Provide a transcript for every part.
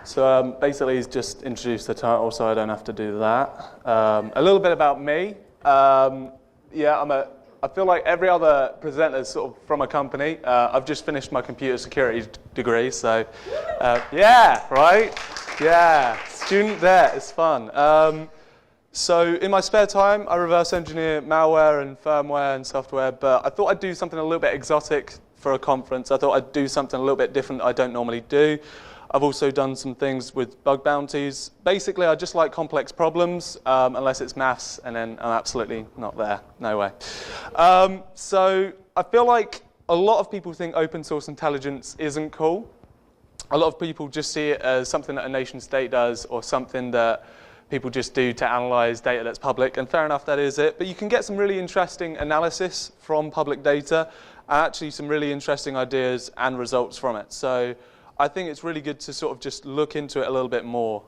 So basically, he's just introduced the title, so I don't have to do that. A little bit about me. Yeah, I feel like every other presenter is sort of from a company. I've just finished my computer security degree, so yeah, right? Yeah, student there, it's fun. So in my spare time, I reverse engineer malware and firmware and software, but I thought I'd do something a little bit exotic for a conference. I thought I'd do something a little bit different that I don't normally do. I've also done some things with bug bounties. Basically, I just like complex problems, unless it's maths, and then I'm absolutely not there. No way. So I feel like a lot of people think open source intelligence isn't cool. A lot of people just see it as something that a nation state does, or something that people just do to analyze data that's public, and fair enough, that is it. But you can get some really interesting analysis from public data, and actually some really interesting ideas and results from it. So I think it's really good to sort of just look into it a little bit more.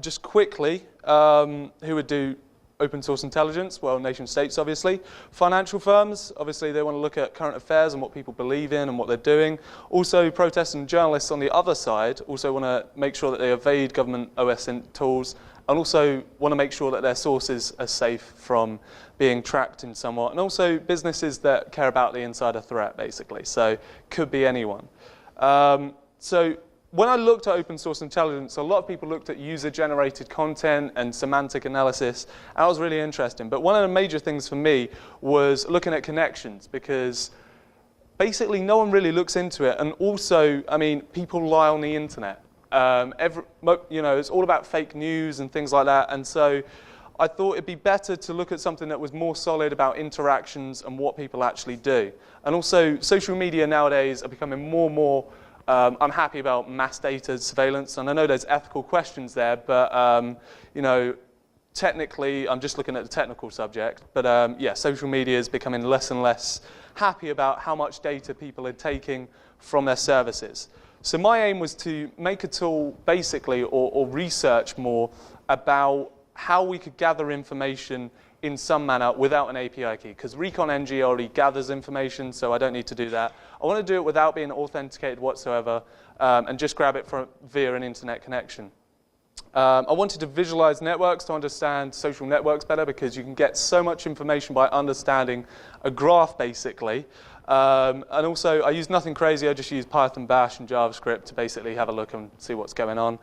Just quickly, who would do open source intelligence? Well, nation states, obviously. Financial firms, obviously, they want to look at current affairs and what people believe in and what they're doing. Also, protests and journalists on the other side also want to make sure that they evade government OSINT tools, and also want to make sure that their sources are safe from being tracked in somewhat. And also businesses that care about the insider threat, basically. So could be anyone. So when I looked at open source intelligence, a lot of people looked at user-generated content and semantic analysis. That was really interesting. But one of the major things for me was looking at connections, because basically no one really looks into it. And also, I mean, people lie on the internet. It's all about fake news and things like that. And so I thought it'd be better to look at something that was more solid about interactions and what people actually do. And also, social media nowadays are becoming more and more I'm happy about mass data surveillance, and I know there's ethical questions there, but technically, I'm just looking at the technical subject, but yeah, social media is becoming less and less happy about how much data people are taking from their services. So my aim was to make a tool, basically, or research more about how we could gather information in some manner without an API key, because ReconNG already gathers information, so I don't need to do that. I want to do it without being authenticated whatsoever, and just grab it via an internet connection. I wanted to visualize networks to understand social networks better, because you can get so much information by understanding a graph, basically. And also, I used nothing crazy. I just used Python, Bash, and JavaScript to basically have a look and see what's going on.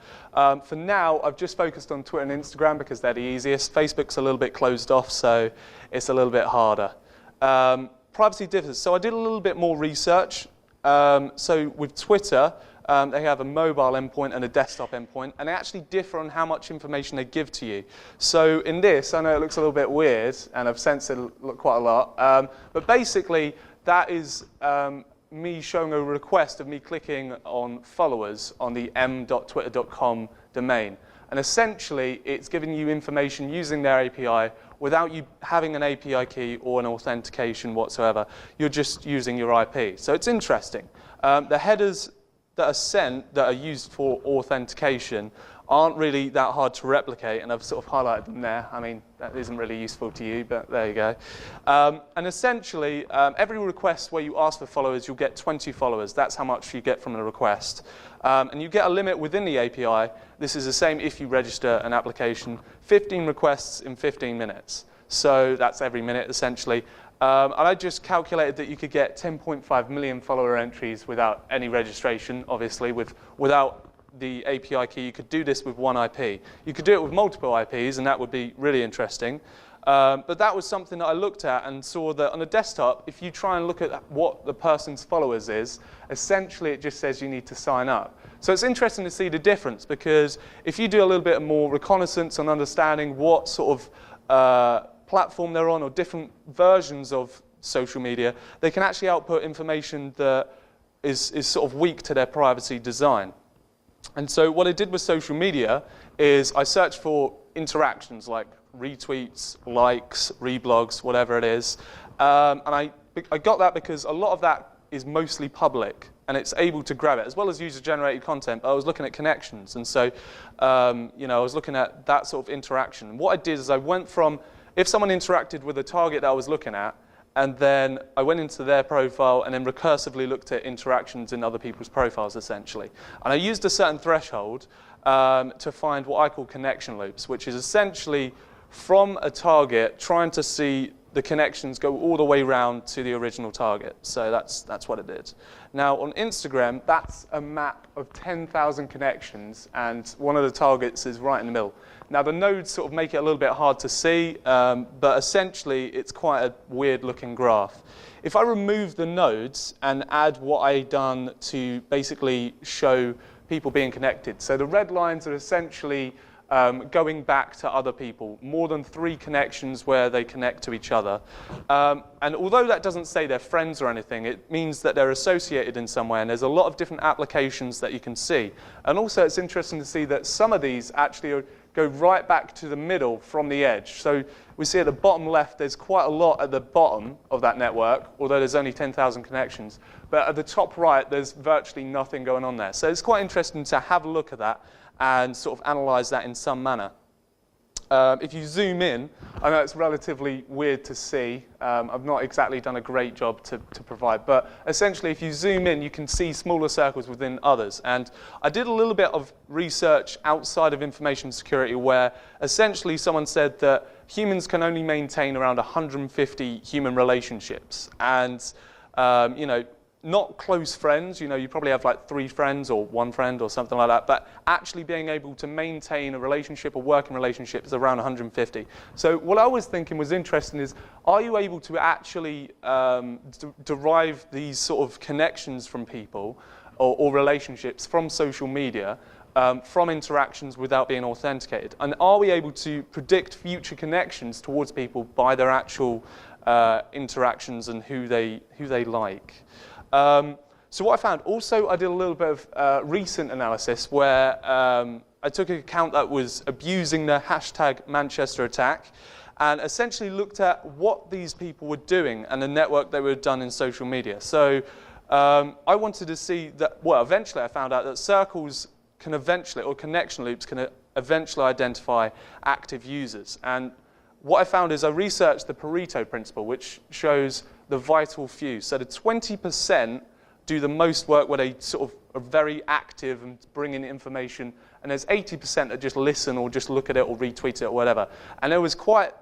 For now, I've just focused on Twitter and Instagram because they're the easiest. Facebook's a little bit closed off, so it's a little bit harder. Privacy differs. So I did a little bit more research. So with Twitter, they have a mobile endpoint and a desktop endpoint, and they actually differ on how much information they give to you. So in this, I know it looks a little bit weird, and I've censored quite a lot, but basically, that is me showing a request of me clicking on followers on the m.twitter.com domain. And essentially, it's giving you information using their API without you having an API key or an authentication whatsoever. You're just using your IP. So it's interesting. The headers that are sent, that are used for authentication, aren't really that hard to replicate, and I've sort of highlighted them there. I mean, that isn't really useful to you, but there you go. And essentially, every request where you ask for followers, you'll get 20 followers. That's how much you get from the request. And you get a limit within the API. This is the same if you register an application, 15 requests in 15 minutes. So that's every minute, essentially. And I just calculated that you could get 10.5 million follower entries without any registration, obviously, without the API key. You could do this with one IP. You could do it with multiple IPs, and that would be really interesting. But that was something that I looked at and saw that on a desktop, if you try and look at what the person's followers is, essentially it just says you need to sign up. So it's interesting to see the difference, because if you do a little bit more reconnaissance on understanding what sort of platform they're on, or different versions of social media, they can actually output information that is sort of weak to their privacy design. And so what I did with social media is I searched for interactions like retweets, likes, reblogs, whatever it is. And I got that because a lot of that is mostly public, and it's able to grab it, as well as user-generated content. But I was looking at connections, and so I was looking at that sort of interaction. And what I did is I went from, if someone interacted with a target that I was looking at, and then I went into their profile and then recursively looked at interactions in other people's profiles, essentially. And I used a certain threshold to find what I call connection loops, which is essentially from a target trying to see the connections go all the way round to the original target. So that's what it did. Now on Instagram, that's a map of 10,000 connections, and one of the targets is right in the middle. Now the nodes sort of make it a little bit hard to see, but essentially it's quite a weird looking graph. If I remove the nodes and add what I done to basically show people being connected, so the red lines are essentially going back to other people, more than 3 connections where they connect to each other. And although that doesn't say they're friends or anything, it means that they're associated in some way, and there's a lot of different applications that you can see. And also it's interesting to see that some of these actually go right back to the middle from the edge. So we see at the bottom left, there's quite a lot at the bottom of that network, although there's only 10,000 connections. But at the top right, there's virtually nothing going on there. So it's quite interesting to have a look at that and sort of analyze that in some manner. If you zoom in, I know it's relatively weird to see. I've not exactly done a great job to provide, but essentially if you zoom in, you can see smaller circles within others. And I did a little bit of research outside of information security where essentially someone said that humans can only maintain around 150 human relationships. And, you know, not close friends, you know, you probably have like 3 friends or 1 friend or something like that, but actually being able to maintain a relationship or working relationship is around 150. So what I was thinking was interesting is, are you able to actually derive these sort of connections from people or relationships from social media, from interactions without being authenticated? And are we able to predict future connections towards people by their actual interactions and who they like? So what I found, also I did a little bit of recent analysis where I took an account that was abusing the hashtag Manchester attack and essentially looked at what these people were doing and the network they were done in social media. So I wanted to see that, well, eventually I found out that circles can eventually, or connection loops can eventually identify active users. And what I found is I researched the Pareto principle, which shows the vital few. So the 20% do the most work where they sort of are very active and bring in information, and there's 80% that just listen or just look at it or retweet it or whatever. And there was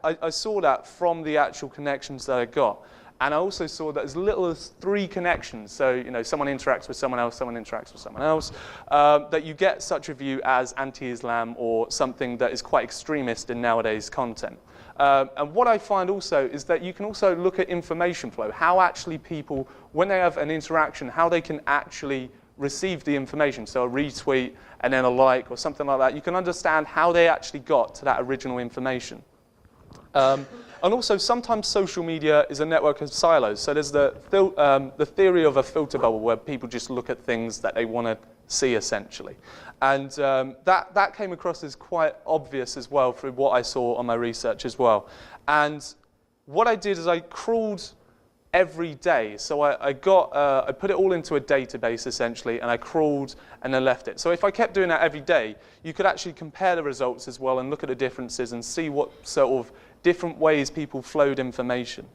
I saw that from the actual connections that I got. And I also saw that as little as 3 connections, so you know, someone interacts with someone else, that you get such a view as anti-Islam or something that is quite extremist in nowadays content. And what I find also is that you can also look at information flow, how actually people, when they have an interaction, how they can actually receive the information. So a retweet and then a like or something like that. You can understand how they actually got to that original information. And also, sometimes social media is a network of silos. So there's the theory of a filter bubble where people just look at things that they want to see, essentially. And that came across as quite obvious as well through what I saw on my research as well. And what I did is I crawled every day. So I put it all into a database, essentially, and I crawled and then left it. So if I kept doing that every day, you could actually compare the results as well and look at the differences and see what sort of different ways people flowed information.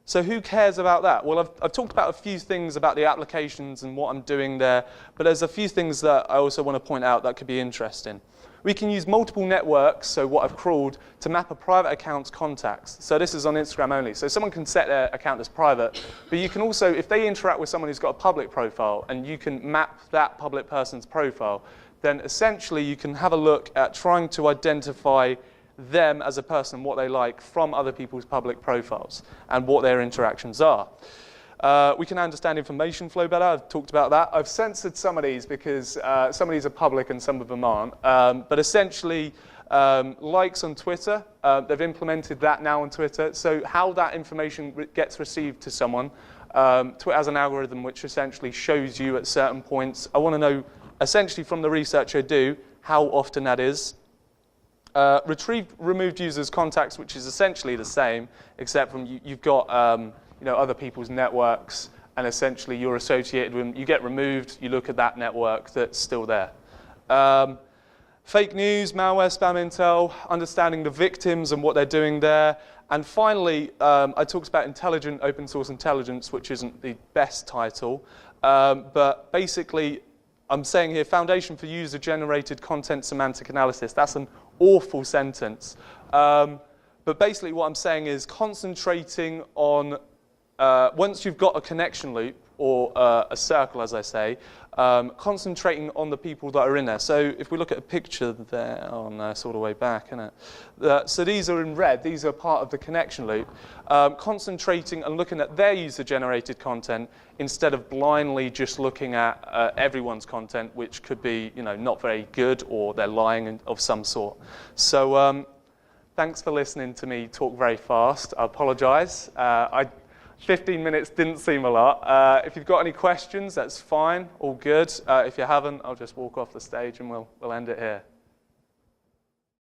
So who cares about that? Well, I've talked about a few things about the applications and what I'm doing there, but there's a few things that I also want to point out that could be interesting. We can use multiple networks, so what I've crawled, to map a private account's contacts. So this is on Instagram only. So someone can set their account as private, but you can also, if they interact with someone who's got a public profile and you can map that public person's profile, then essentially you can have a look at trying to identify them as a person, what they like from other people's public profiles and what their interactions are. We can understand information flow better. I've talked about that. I've censored some of these because some of these are public and some of them aren't. But essentially, likes on Twitter, they've implemented that now on Twitter. So how that information gets received to someone, Twitter has an algorithm which essentially shows you at certain points. I want to know, essentially from the research I do, how often that is. Retrieved removed users' contacts, which is essentially the same, except from you've got you know, other people's networks, and essentially you're associated with them. You get removed, you look at that network that's still there. Fake news, malware, spam intel, understanding the victims and what they're doing there, And finally, I talked about intelligent open source intelligence, which isn't the best title, but basically I'm saying here, foundation for user-generated content semantic analysis. That's an awful sentence. But basically what I'm saying is concentrating on, once you've got a connection loop, or a circle, as I say, concentrating on the people that are in there. So if we look at a picture there, oh no, it's all the way back, isn't it? So these are in red, these are part of the connection loop. Concentrating and looking at their user-generated content instead of blindly just looking at everyone's content, which could be, you know, not very good, or they're lying of some sort. So thanks for listening to me talk very fast. I apologize. 15 minutes didn't seem a lot. If you've got any questions, that's fine, all good. If you haven't, I'll just walk off the stage and we'll end it here.